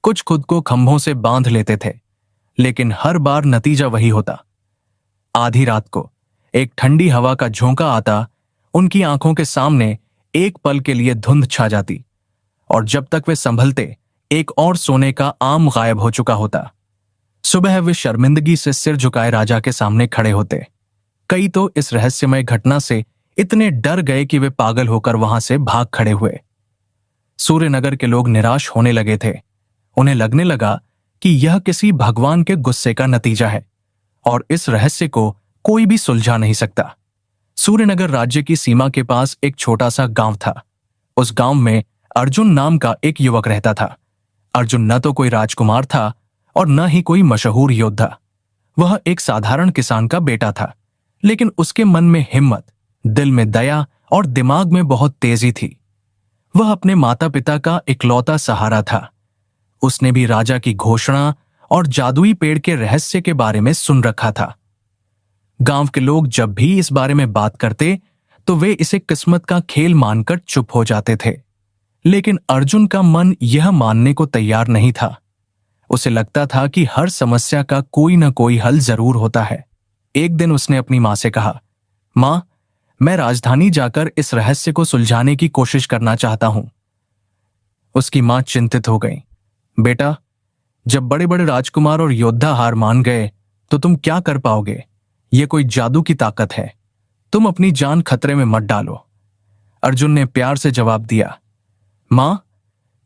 कुछ खुद को खंभों से बांध लेते थे, लेकिन हर बार नतीजा वही होता। आधी रात को एक ठंडी हवा का झोंका आता, उनकी आंखों के सामने एक पल के लिए धुंध छा जाती, और जब तक वे संभलते एक और सोने का आम गायब हो चुका होता। सुबह वे शर्मिंदगी से सिर झुकाए राजा के सामने खड़े होते। कई तो इस रहस्यमय घटना से इतने डर गए कि वे पागल होकर वहां से भाग खड़े हुए। सूर्यनगर के लोग निराश होने लगे थे। उन्हें लगने लगा कि यह किसी भगवान के गुस्से का नतीजा है और इस रहस्य को कोई भी सुलझा नहीं सकता। सूर्यनगर राज्य की सीमा के पास एक छोटा सा गांव था। उस गांव में अर्जुन नाम का एक युवक रहता था। अर्जुन न तो कोई राजकुमार था और न ही कोई मशहूर योद्धा। वह एक साधारण किसान का बेटा था, लेकिन उसके मन में हिम्मत, दिल में दया और दिमाग में बहुत तेजी थी। वह अपने माता पिता का इकलौता सहारा था। उसने भी राजा की घोषणा और जादुई पेड़ के रहस्य के बारे में सुन रखा था। गांव के लोग जब भी इस बारे में बात करते तो वे इसे किस्मत का खेल मानकर चुप हो जाते थे, लेकिन अर्जुन का मन यह मानने को तैयार नहीं था। उसे लगता था कि हर समस्या का कोई न कोई हल जरूर होता है। एक दिन उसने अपनी मां से कहा, मां, मैं राजधानी जाकर इस रहस्य को सुलझाने की कोशिश करना चाहता हूं। उसकी मां चिंतित हो गई। बेटा, जब बड़े बड़े राजकुमार और योद्धा हार मान गए तो तुम क्या कर पाओगे? यह कोई जादू की ताकत है। तुम अपनी जान खतरे में मत डालो। अर्जुन ने प्यार से जवाब दिया, मां,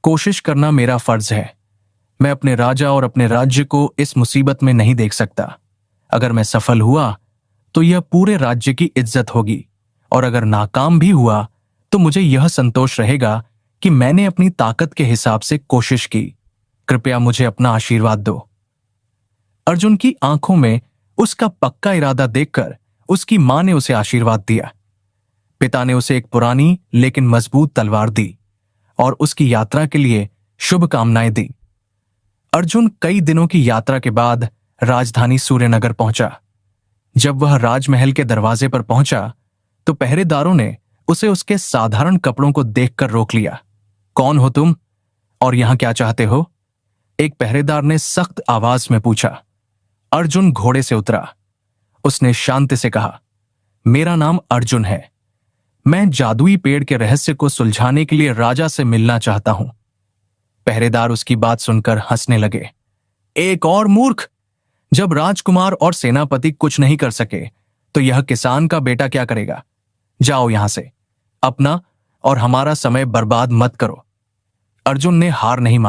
कोशिश करना मेरा फर्ज है। मैं अपने राजा और अपने राज्य को इस मुसीबत में नहीं देख सकता। अगर मैं सफल हुआ तो यह पूरे राज्य की इज्जत होगी, और अगर नाकाम भी हुआ तो मुझे यह संतोष रहेगा कि मैंने अपनी ताकत के हिसाब से कोशिश की। कृपया मुझे अपना आशीर्वाद दो। अर्जुन की आंखों में उसका पक्का इरादा देखकर उसकी मां ने उसे आशीर्वाद दिया। पिता ने उसे एक पुरानी लेकिन मजबूत तलवार दी और उसकी यात्रा के लिए शुभकामनाएं दी। अर्जुन कई दिनों की यात्रा के बाद राजधानी सूर्यनगर पहुंचा। जब वह राजमहल के दरवाजे पर पहुंचा तो पहरेदारों ने उसे उसके साधारण कपड़ों को देखकर रोक लिया। कौन हो तुम और यहां क्या चाहते हो? एक पहरेदार ने सख्त आवाज में पूछा। अर्जुन घोड़े से उतरा। उसने शांति से कहा, मेरा नाम अर्जुन है। मैं जादुई पेड़ के रहस्य को सुलझाने के लिए राजा से मिलना चाहता हूं। पहरेदार उसकी बात सुनकर हंसने लगे। एक और मूर्ख! जब राजकुमार और सेनापति कुछ नहीं कर सके तो यह किसान का बेटा क्या करेगा? जाओ यहां से। अपना और हमारा समय बर्बाद मत करो। अर्जुन ने हार नहीं मानी।